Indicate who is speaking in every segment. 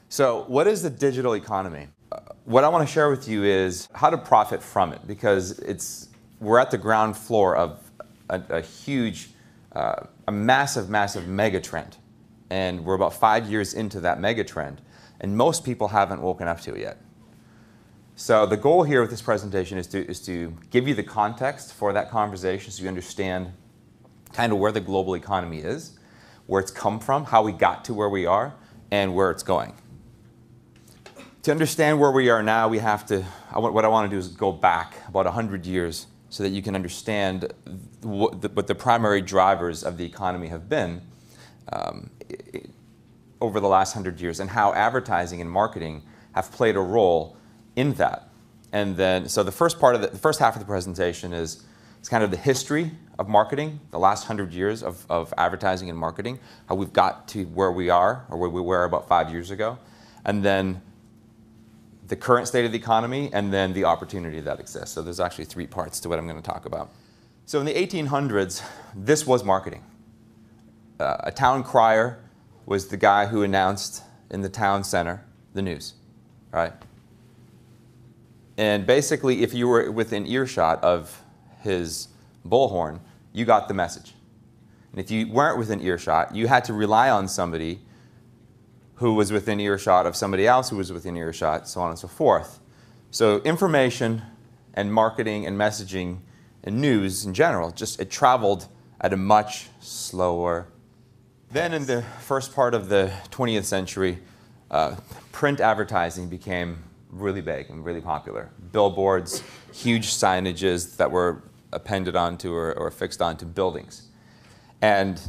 Speaker 1: So what is the digital economy? What I want to share with you is how to profit from it, because we're at the ground floor of a huge, a massive mega trend. And we're about 5 years into that mega trend, and most people haven't woken up to it yet. So the goal here with this presentation is to give you the context for that conversation so you understand kind of where the global economy is, where it's come from, how we got to where we are, and where it's going. To understand where we are now, what I want to do is go back about 100 years so that you can understand what the primary drivers of the economy have been over the last 100 years, and how advertising and marketing have played a role in that. And then, so the first half of the presentation is kind of the history of marketing, the last 100 years of advertising and marketing, how we've got to where we are, or where we were about 5 years ago, and then the current state of the economy, and then the opportunity that exists. So there's actually 3 parts to what I'm going to talk about. So in the 1800s, this was marketing. A town crier was the guy who announced in the town center the news, right? And basically, if you were within earshot of his bullhorn, you got the message. And if you weren't within earshot, you had to rely on somebody who was within earshot of somebody else who was within earshot, so on and so forth. So information and marketing and messaging and news in general, it traveled at a much slower. Then in the first part of the 20th century, print advertising became really big and really popular. Billboards, huge signages that were appended onto or affixed onto buildings. And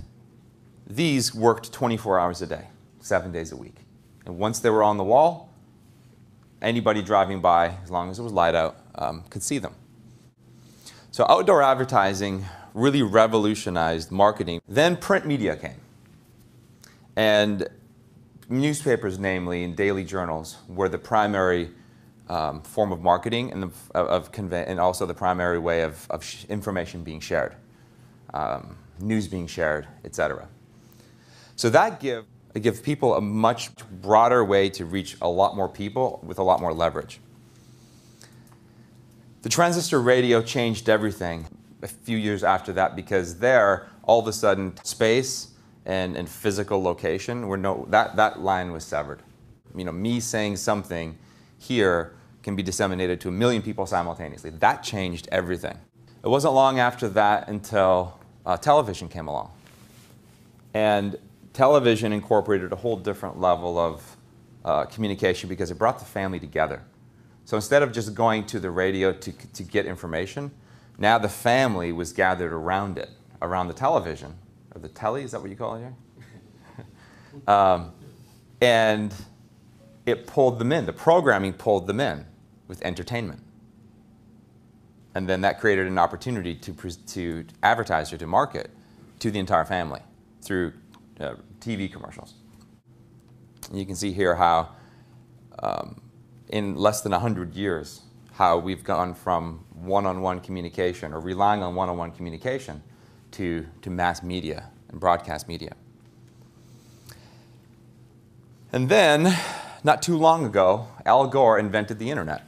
Speaker 1: these worked 24 hours a day, 7 days a week. And once they were on the wall, anybody driving by, as long as it was light out, could see them. So outdoor advertising really revolutionized marketing. Then print media came. And newspapers, namely, and daily journals were the primary form of marketing and also the primary way of information being shared, news being shared, etc. So that gives people a much broader way to reach a lot more people with a lot more leverage. The transistor radio changed everything a few years after that, because all of a sudden, space and physical location that line was severed. You know, me saying something here can be disseminated to 1 million people simultaneously. That changed everything. It wasn't long after that until television came along. And television incorporated a whole different level of communication, because it brought the family together. So instead of just going to the radio to get information, now the family was gathered around it, around the television. Or the telly, is that what you call it here? And it pulled them in. The programming pulled them in with entertainment. And then that created an opportunity to advertise or to market to the entire family through TV commercials. And you can see here how in less than 100 years, how we've gone from one-on-one communication, or relying on one-on-one communication, to mass media and broadcast media. And then, not too long ago, Al Gore invented the internet.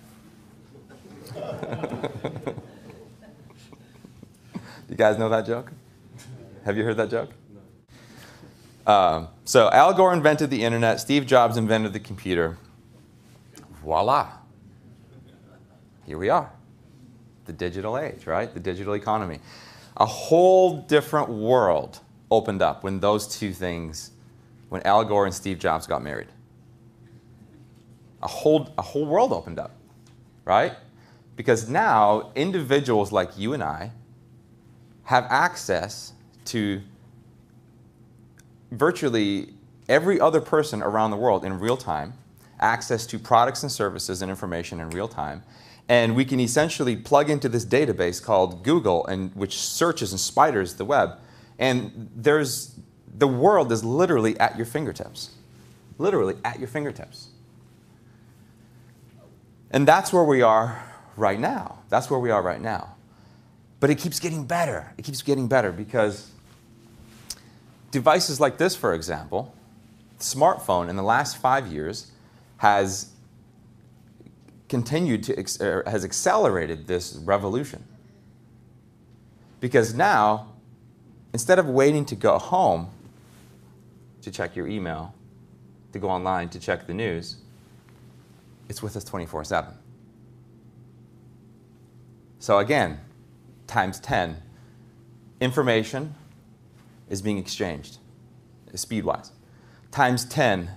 Speaker 1: You guys know that joke? Have you heard that joke? No. So Al Gore invented the internet, Steve Jobs invented the computer. Voila. Here we are. The digital age, right? The digital economy. A whole different world opened up when when Al Gore and Steve Jobs got married. A whole world opened up, right? Because now individuals like you and I have access to virtually every other person around the world in real time, access to products and services and information in real time. And we can essentially plug into this database called Google, which searches and spiders the web. And the world is literally at your fingertips. Literally at your fingertips. And that's where we are right now. That's where we are right now. But it keeps getting better. It keeps getting better, because devices like this, for example, the smartphone in the last 5 years has continued to, has accelerated this revolution. Because now, instead of waiting to go home to check your email, to go online to check the news, it's with us 24/7. So again, times 10, information is being exchanged, speed-wise. Times 10,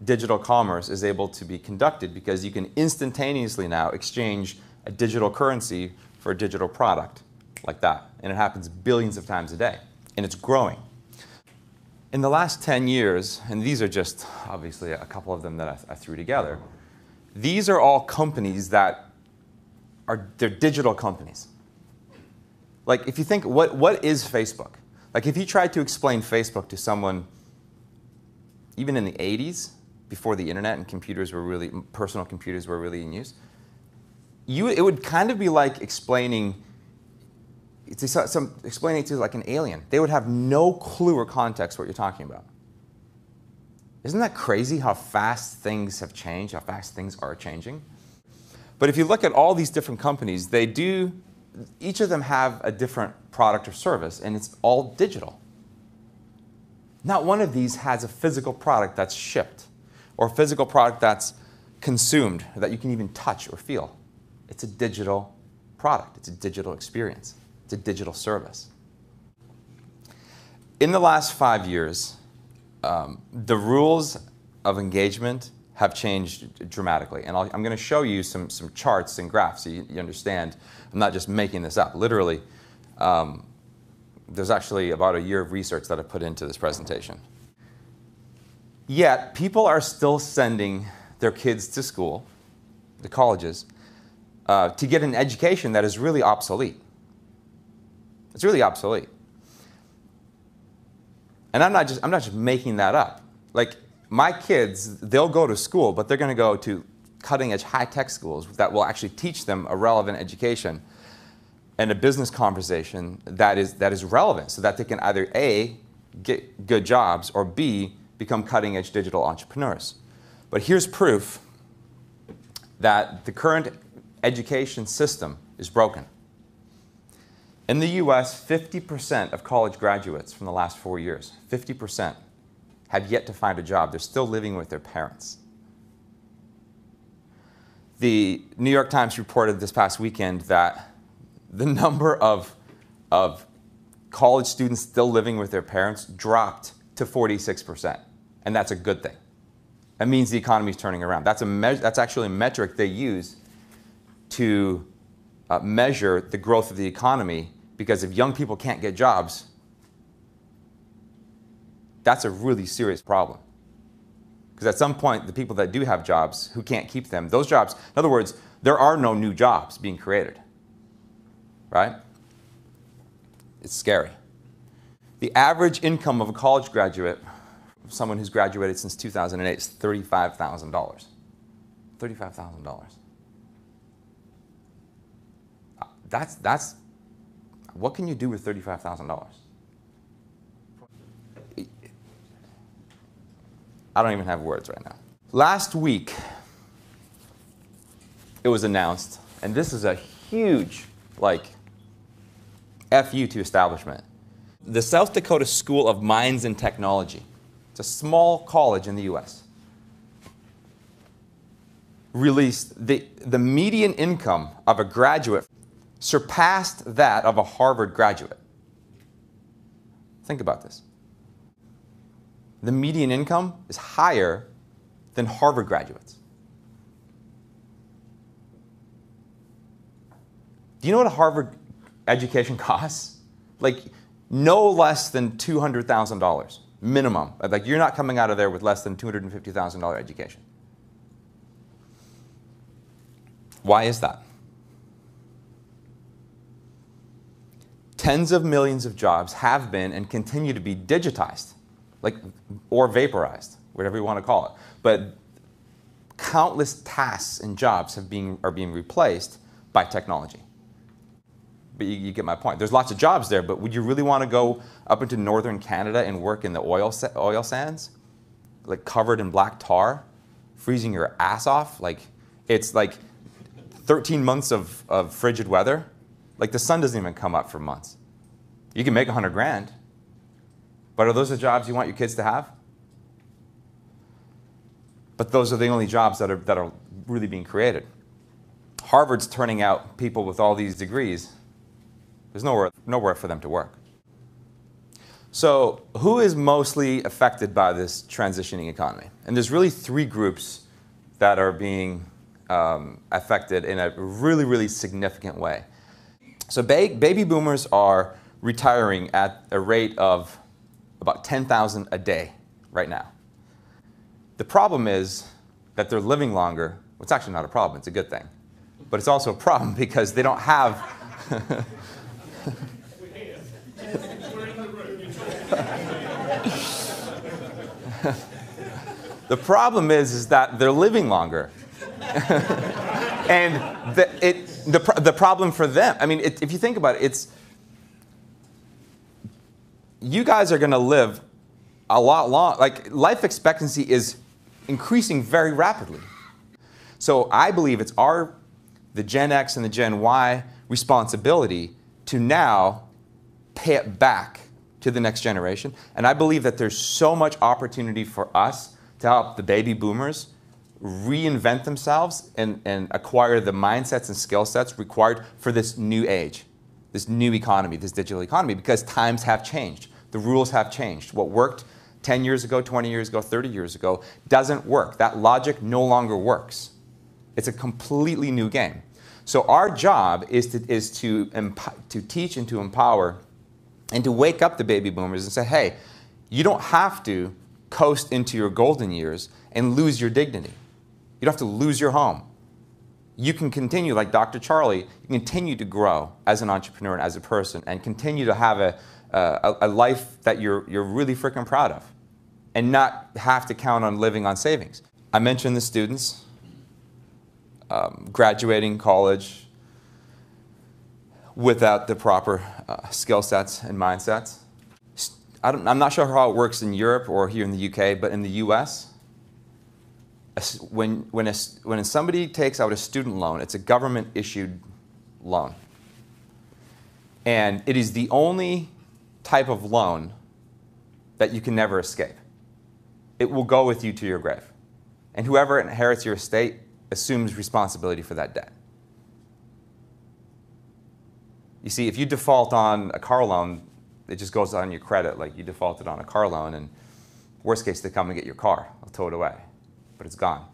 Speaker 1: digital commerce is able to be conducted because you can instantaneously now exchange a digital currency for a digital product like that. And it happens billions of times a day, and it's growing. In the last 10 years, and these are just obviously a couple of them that I threw together, these are all companies that they're digital companies. Like if you think, what is Facebook? Like if you tried to explain Facebook to someone, even in the 80s, before the internet and computers were really, personal computers were really in use, it would kind of be like explaining it to like an alien. They would have no clue or context what you're talking about. Isn't that crazy how fast things have changed, how fast things are changing? But if you look at all these different companies, each of them have a different product or service, and it's all digital. Not one of these has a physical product that's shipped, or a physical product that's consumed, that you can even touch or feel. It's a digital product. It's a digital experience. It's a digital service. In the last 5 years, the rules of engagement have changed dramatically. And I'm going to show you some charts and graphs so you understand. I'm not just making this up. Literally, there's actually about a year of research that I put into this presentation. Yet, people are still sending their kids to school, the colleges, to get an education that is really obsolete. It's really obsolete. And I'm not just making that up. Like, my kids, they'll go to school, but they're going to go to cutting-edge, high-tech schools that will actually teach them a relevant education and a business conversation that is relevant, so that they can either A, get good jobs, or B, become cutting-edge digital entrepreneurs. But here's proof that the current education system is broken. In the US, 50% of college graduates from the last 4 years, 50%, have yet to find a job. They're still living with their parents. The New York Times reported this past weekend that the number of college students still living with their parents dropped to 46%. And that's a good thing. That means the economy is turning around. That's actually a metric they use to measure the growth of the economy, because if young people can't get jobs, that's a really serious problem. Because at some point, the people that do have jobs who can't keep them, those jobs, in other words, there are no new jobs being created, right? It's scary. The average income of a college graduate, someone who's graduated since 2008, is $35,000. $35,000. That's, what can you do with $35,000? I don't even have words right now. Last week, it was announced, and this is a huge, FU to establishment. The South Dakota School of Mines and Technology, it's a small college in the US, released the median income of a graduate surpassed that of a Harvard graduate. Think about this. The median income is higher than Harvard graduates. Do you know what a Harvard education costs? Like, no less than $200,000 minimum. Like, you're not coming out of there with less than $250,000 education. Why is that? Tens of millions of jobs have been and continue to be digitized, or vaporized, whatever you want to call it. But countless tasks and jobs are being replaced by technology. But you get my point. There's lots of jobs there, but would you really want to go up into northern Canada and work in the oil sands, like covered in black tar, freezing your ass off. Like, it's like 13 months of frigid weather. Like, the sun doesn't even come up for months. You can make 100 grand, but are those the jobs you want your kids to have? But those are the only jobs that are really being created. Harvard's turning out people with all these degrees. There's nowhere for them to work. So who is mostly affected by this transitioning economy? And there's really three groups that are being affected in a really, really significant way. So baby boomers are retiring at a rate of about 10,000 a day right now. The problem is that they're living longer. Well, it's actually not a problem, it's a good thing. But it's also a problem because they don't have the problem is that they're living longer. And the problem for them, I mean, if you think about it, it's you guys are going to live a lot long. Like, life expectancy is increasing very rapidly. So I believe it's the Gen X and the Gen Y responsibility to now pay it back to the next generation. And I believe that there's so much opportunity for us to help the baby boomers reinvent themselves and acquire the mindsets and skill sets required for this new age, this new economy, this digital economy, because times have changed. The rules have changed. What worked 10 years ago, 20 years ago, 30 years ago doesn't work. That logic no longer works. It's a completely new game. So our job is to teach and to empower and to wake up the baby boomers and say, hey, you don't have to coast into your golden years and lose your dignity. You don't have to lose your home. You can continue, like Dr. Charlie, you can continue to grow as an entrepreneur and as a person and continue to have a life that you're really freaking proud of and not have to count on living on savings. I mentioned the students graduating college without the proper skill sets and mindsets. I'm not sure how it works in Europe or here in the UK, but in the US, when somebody takes out a student loan, it's a government-issued loan. And it is the only type of loan that you can never escape. It will go with you to your grave. And whoever inherits your estate assumes responsibility for that debt. You see, if you default on a car loan, it just goes on your credit, like you defaulted on a car loan, and worst case, they come and get your car. They'll tow it away, but it's gone.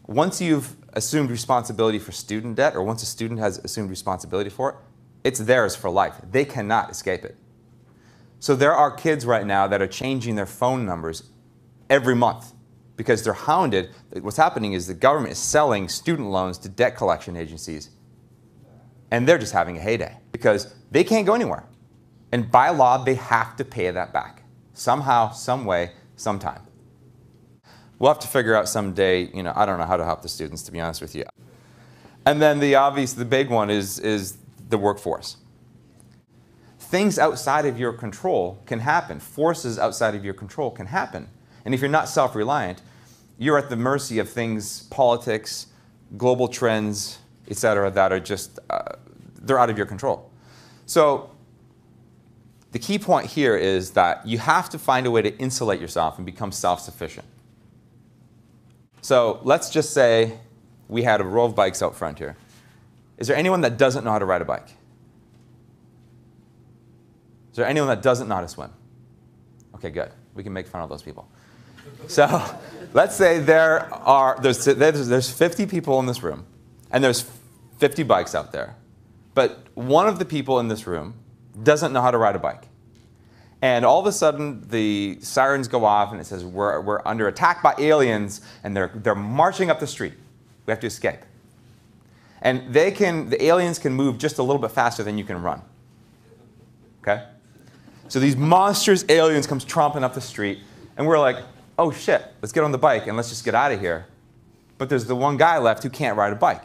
Speaker 1: Once you've assumed responsibility for student debt, or once a student has assumed responsibility for it, it's theirs for life. They cannot escape it. So there are kids right now that are changing their phone numbers every month because they're hounded. What's happening is the government is selling student loans to debt collection agencies, and they're just having a heyday because they can't go anywhere. And by law, they have to pay that back somehow, some way, sometime. We'll have to figure out someday, I don't know how to help the students, to be honest with you. And then the big one is the workforce. Things outside of your control can happen. Forces outside of your control can happen. And if you're not self-reliant, you're at the mercy of things, politics, global trends, etc., that are just, they're out of your control. So the key point here is that you have to find a way to insulate yourself and become self-sufficient. So let's just say we had a row of bikes out front here. Is there anyone that doesn't know how to ride a bike? Is there anyone that doesn't know how to swim? Okay, good. We can make fun of those people. So let's say there's 50 people in this room, and there's 50 bikes out there. But one of the people in this room doesn't know how to ride a bike. And all of a sudden, the sirens go off, and it says, we're under attack by aliens, and they're marching up the street. We have to escape. And the aliens can move just a little bit faster than you can run. Okay? So these monstrous aliens comes tromping up the street, and we're like, oh shit, let's get on the bike and let's just get out of here. But there's the one guy left who can't ride a bike.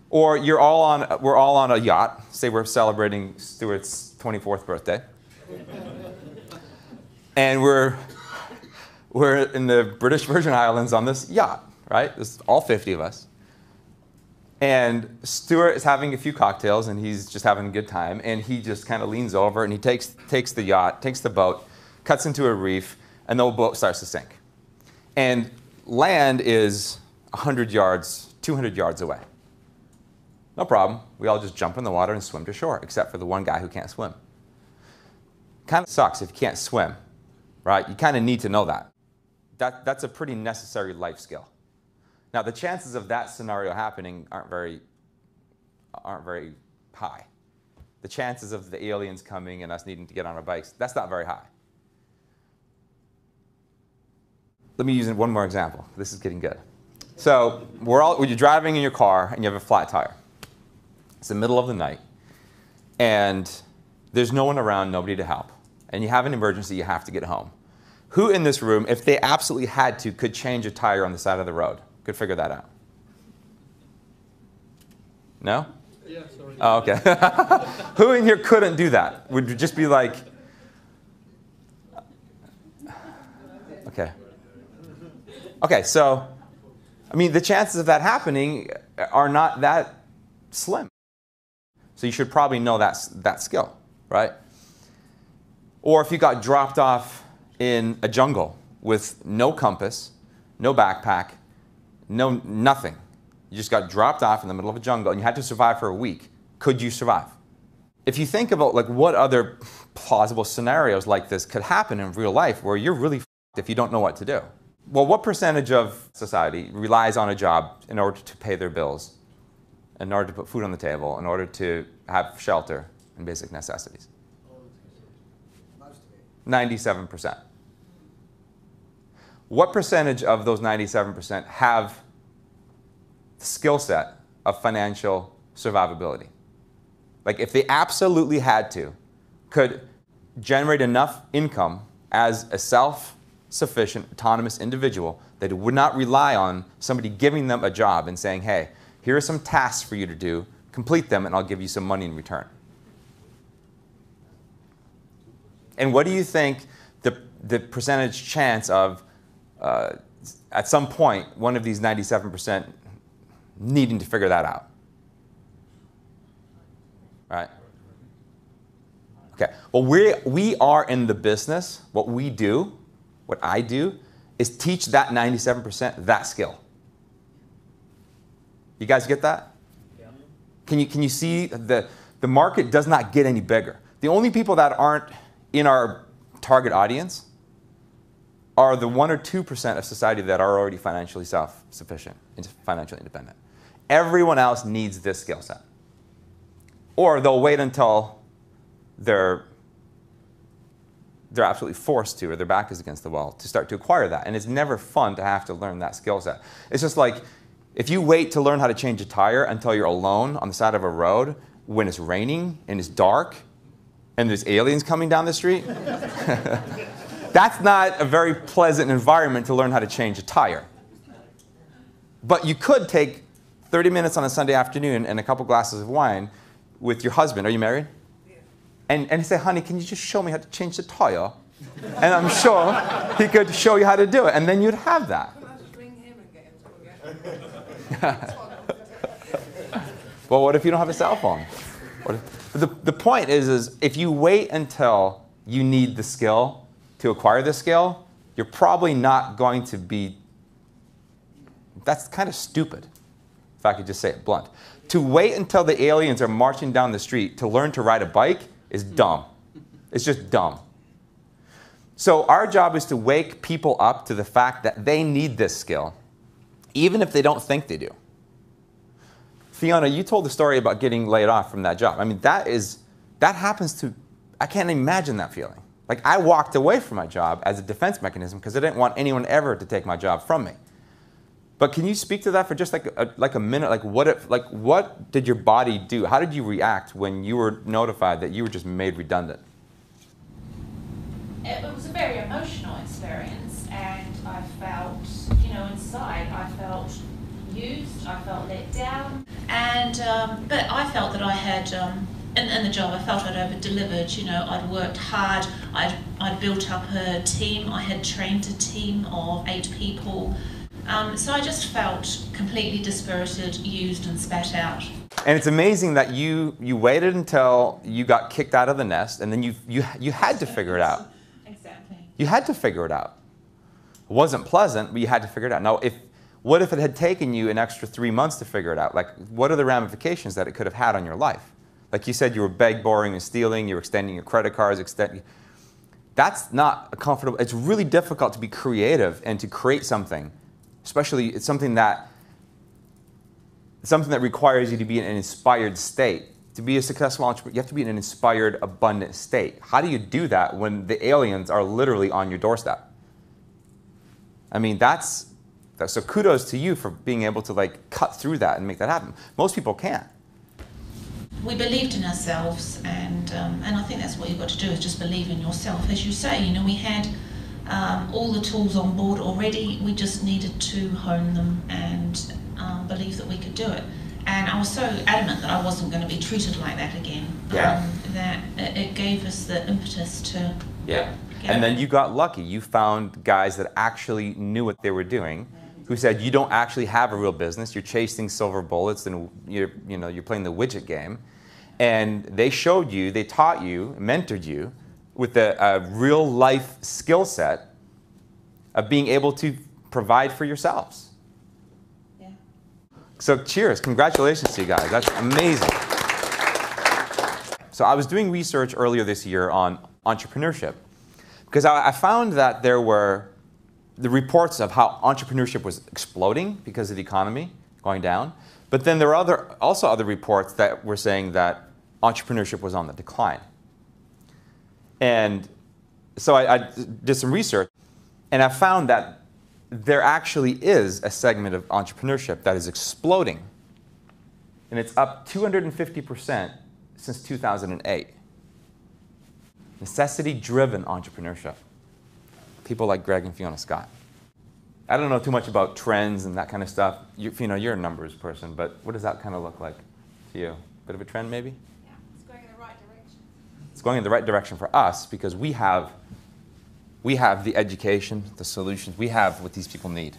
Speaker 1: Or we're all on a yacht. Say we're celebrating Stuart's 24th birthday. And we're we're in the British Virgin Islands on this yacht, right? This is all 50 of us. And Stuart is having a few cocktails, and he's just having a good time. And he just kind of leans over, and he takes the yacht, takes the boat, cuts into a reef, and the boat starts to sink. And land is 100 yards, 200 yards away. No problem. We all just jump in the water and swim to shore, except for the one guy who can't swim. Kind of sucks if you can't swim, right? You kind of need to know that. That's a pretty necessary life skill. Now, the chances of that scenario happening aren't very high. The chances of the aliens coming and us needing to get on our bikes, that's not very high. Let me use one more example. This is getting good. So when you're driving in your car and you have a flat tire. It's the middle of the night, and there's no one around, nobody to help. And you have an emergency, you have to get home. Who in this room, if they absolutely had to, could change a tire on the side of the road? Could figure that out? No?
Speaker 2: Yeah, sorry.
Speaker 1: Oh, okay. Who in here couldn't do that? Would just be like, okay. Okay, so, I mean, the chances of that happening are not that slim. So you should probably know that skill, right? Or if you got dropped off in a jungle with no compass, no backpack, nothing. You just got dropped off in the middle of a jungle and you had to survive for a week. Could you survive? If you think about like what other plausible scenarios like this could happen in real life where you're really f***ed if you don't know what to do. Well, what percentage of society relies on a job in order to pay their bills, in order to put food on the table, in order to have shelter and basic necessities? 97%. What percentage of those 97% have the skill set of financial survivability? Like if they absolutely had to, could generate enough income as a self-sufficient, autonomous individual that it would not rely on somebody giving them a job and saying, hey, here are some tasks for you to do, complete them, and I'll give you some money in return. And what do you think the percentage chance of, at some point, one of these 97% needing to figure that out? Right? Okay. Well, we are in the business. What we do, what I do, is teach that 97% that skill. You guys get that? Yeah. Can you see the market does not get any bigger? The only people that aren't in our target audience are the 1 or 2% of society that are already financially self-sufficient and financially independent. Everyone else needs this skill set. Or they'll wait until they're absolutely forced to, or their back is against the wall, to start to acquire that. And it's never fun to have to learn that skill set. It's just like, if you wait to learn how to change a tire until you're alone on the side of a road when it's raining and it's dark and there's aliens coming down the street, that's not a very pleasant environment to learn how to change a tire. But you could take 30 minutes on a Sunday afternoon and a couple glasses of wine with your husband. Are you married? Yeah. And say, honey, can you just show me how to change the tire? And I'm sure he could show you how to do it. And then you'd have that.
Speaker 2: Can I just ring him and get him to again?
Speaker 1: Well, what if you don't have a cell phone? The point is if you wait until you need the skill to acquire the skill, you're probably not going to be, that's kind of stupid, if I could just say it blunt. To wait until the aliens are marching down the street to learn to ride a bike is dumb. It's just dumb. So our job is to wake people up to the fact that they need this skill, even if they don't think they do. Fiona, you told the story about getting laid off from that job. I mean, that happens to, I can't imagine that feeling. Like, I walked away from my job as a defense mechanism because I didn't want anyone ever to take my job from me. But can you speak to that for just like a minute? Like, what did your body do? How did you react when you were notified that you were just made redundant?
Speaker 3: It was a very emotional experience, and I felt, inside, I felt used, I felt let down, and but I felt that I had in the job, I felt I'd over-delivered. You know, I'd worked hard, I'd built up a team, I had trained a team of 8 people. So I just felt completely dispirited, used and spat out.
Speaker 1: And it's amazing that you waited until you got kicked out of the nest, and then you had to figure it out.
Speaker 3: Exactly.
Speaker 1: You had to figure it out. It wasn't pleasant, but you had to figure it out. Now, what if it had taken you an extra 3 months to figure it out? Like, what are the ramifications that it could have had on your life? Like you said, you were begging, borrowing, and stealing. You were extending your credit cards. That's not a comfortable. It's really difficult to be creative and to create something, especially it's something that requires you to be in an inspired state. To be a successful entrepreneur, you have to be in an inspired, abundant state. How do you do that when the aliens are literally on your doorstep? I mean, so kudos to you for being able to like cut through that and make that happen. Most people can't.
Speaker 3: We believed in ourselves, and I think that's what you've got to do, is just believe in yourself. As you say, you know, we had all the tools on board already. We just needed to hone them and believe that we could do it. And I was so adamant that I wasn't going to be treated like that again.
Speaker 1: Yeah.
Speaker 3: That it gave us the impetus to.
Speaker 1: Yeah. And then you got lucky. You found guys that actually knew what they were doing, who said, you don't actually have a real business. You're chasing silver bullets, and you're playing the widget game. And they showed you, they taught you, mentored you with a real life skill set of being able to provide for yourselves.
Speaker 3: Yeah.
Speaker 1: So cheers, congratulations to you guys. That's amazing. So I was doing research earlier this year on entrepreneurship, because I found that there were the reports of how entrepreneurship was exploding because of the economy going down. But then there were also other reports that were saying that entrepreneurship was on the decline. And so I did some research, and I found that there actually is a segment of entrepreneurship that is exploding. And it's up 250% since 2008. Necessity-driven entrepreneurship. People like Greg and Fiona Scott. I don't know too much about trends and that kind of stuff. Fiona, you're a numbers person, but what does that kind of look like to you? Bit of a trend, maybe?
Speaker 2: Yeah, it's going in the right direction.
Speaker 1: It's going in the right direction for us because we have the education, the solutions. We have what these people need.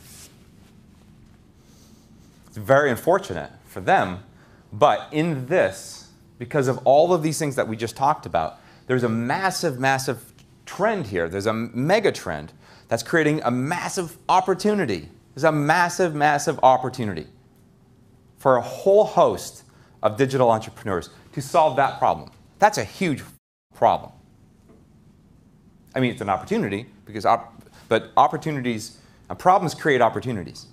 Speaker 1: It's very unfortunate for them, but in this, because of all of these things that we just talked about, there's a massive, massive trend here. There's a mega trend that's creating a massive opportunity. There's a massive, massive opportunity for a whole host of digital entrepreneurs to solve that problem. That's a huge problem. I mean, it's an opportunity, but opportunities, problems create opportunities.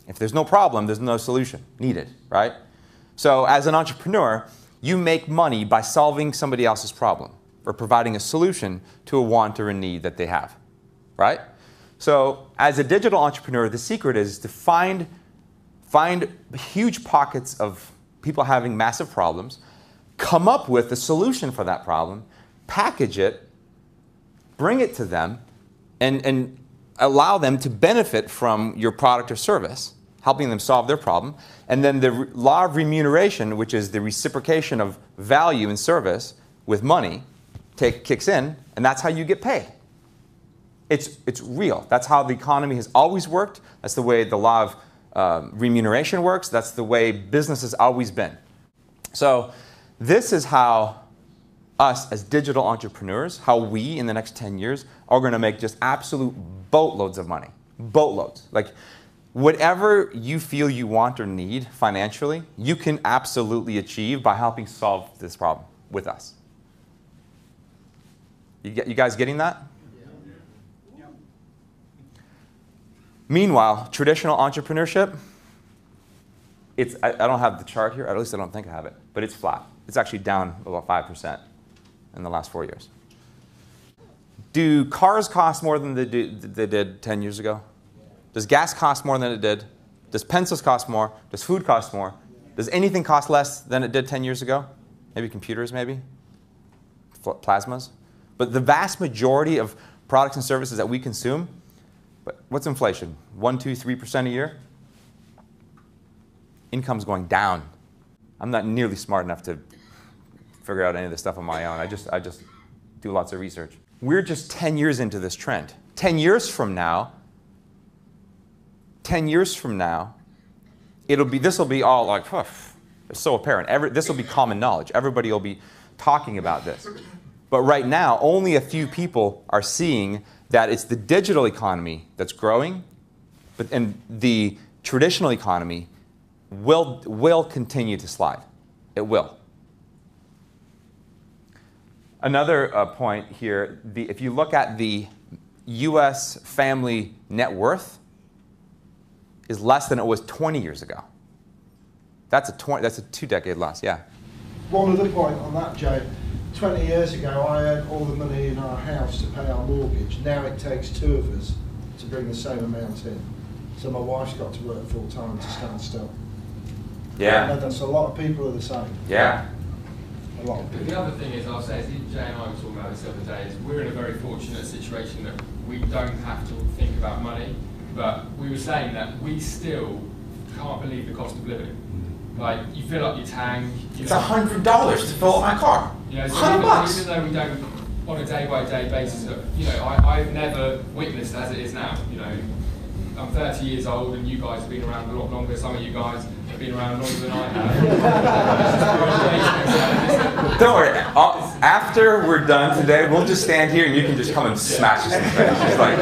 Speaker 1: If there's no problem, there's no solution needed, right? So as an entrepreneur, you make money by solving somebody else's problem or providing a solution to a want or a need that they have, right? So as a digital entrepreneur, the secret is to find huge pockets of people having massive problems, come up with a solution for that problem, package it, bring it to them, and allow them to benefit from your product or service, helping them solve their problem. And then the law of remuneration, which is the reciprocation of value and service with money, kicks in, and that's how you get paid. It's real. That's how the economy has always worked. That's the way the law of remuneration works. That's the way business has always been. So this is how us as digital entrepreneurs, how we in the next 10 years are going to make just absolute boatloads of money. Boatloads. Like whatever you feel you want or need financially, you can absolutely achieve by helping solve this problem with us. You guys getting that?
Speaker 2: Yeah.
Speaker 1: Meanwhile, traditional entrepreneurship, I don't have the chart here, at least I don't think I have it, but it's flat. It's actually down about 5% in the last 4 years. Do cars cost more than they did 10 years ago? Does gas cost more than it did? Does pencils cost more? Does food cost more? Does anything cost less than it did 10 years ago? Maybe computers, maybe? Plasmas? But the vast majority of products and services that we consume, but what's inflation? 1, 2, 3% a year? Income's going down. I'm not nearly smart enough to figure out any of this stuff on my own. I just do lots of research. We're just 10 years into this trend. 10 years from now, this will be all like, it's so apparent. This will be common knowledge. Everybody will be talking about this. But right now, only a few people are seeing that it's the digital economy that's growing, and the traditional economy will continue to slide. It will. Another point here, if you look at the US family net worth, is less than it was 20 years ago. That's a 2-decade loss, yeah.
Speaker 4: One other point on that, Jay. 20 years ago, I earned all the money in our house to pay our mortgage. Now it takes 2 of us to bring the same amount in. So my wife's got to work full time to stand still.
Speaker 1: Yeah.
Speaker 4: And that's a lot of people are the same.
Speaker 1: Yeah.
Speaker 4: A lot of people.
Speaker 5: The other thing is, I'll say, Jay and I were talking about this the other day, is we're in a very fortunate situation that we don't have to think about money, but we were saying that we still can't believe the cost of living. Like, you fill up your tank.
Speaker 1: It's $100 to fill up my car.
Speaker 5: You know, so
Speaker 1: $100.
Speaker 5: even though we don't, on a day-by-day basis, you know, I've never witnessed as it is now. You know, I'm 30 years old, and you guys have been around a lot longer. Some of you guys have been around longer than I have.
Speaker 1: Don't worry. After we're done today, we'll just stand here, and you can just come and smash us in the face. It's like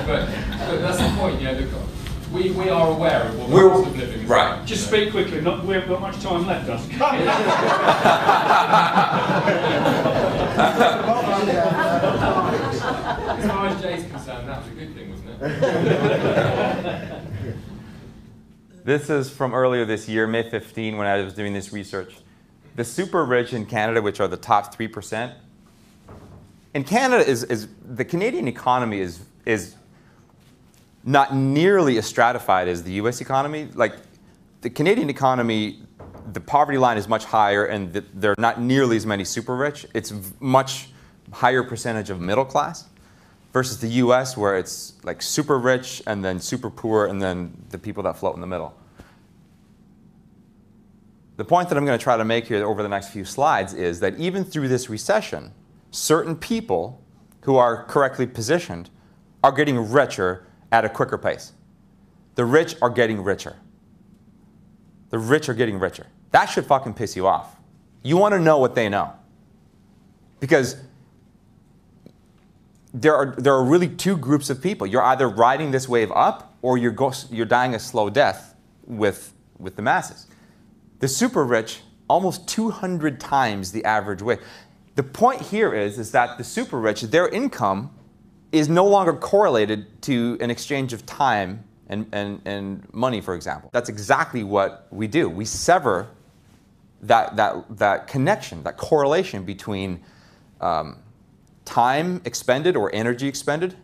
Speaker 5: but that's the point. You know, we are aware of what the cost of living is.
Speaker 1: Right.
Speaker 6: Just speak quickly. We haven't got much time left, us.
Speaker 5: As far as Jay's concerned, that was a good thing, wasn't it?
Speaker 1: This is from earlier this year, May 15, when I was doing this research. The super rich in Canada, which are the top 3%. In Canada, the Canadian economy is not nearly as stratified as the US economy. Like, the Canadian economy, the poverty line is much higher, and there are not nearly as many super rich. It's much higher percentage of middle class versus the US, where it's like super rich and then super poor and then the people that float in the middle. The point that I'm going to try to make here over the next few slides is that even through this recession, certain people who are correctly positioned are getting richer at a quicker pace. The rich are getting richer. The rich are getting richer. That should fucking piss you off. You want to know what they know. Because there are really 2 groups of people. You're either riding this wave up, or you're dying a slow death with the masses. The super rich, almost 200 times the average wage. The point here is that the super rich, their income is no longer correlated to an exchange of time and money, for example. That's exactly what we do. We sever that connection, that correlation between time expended or energy expended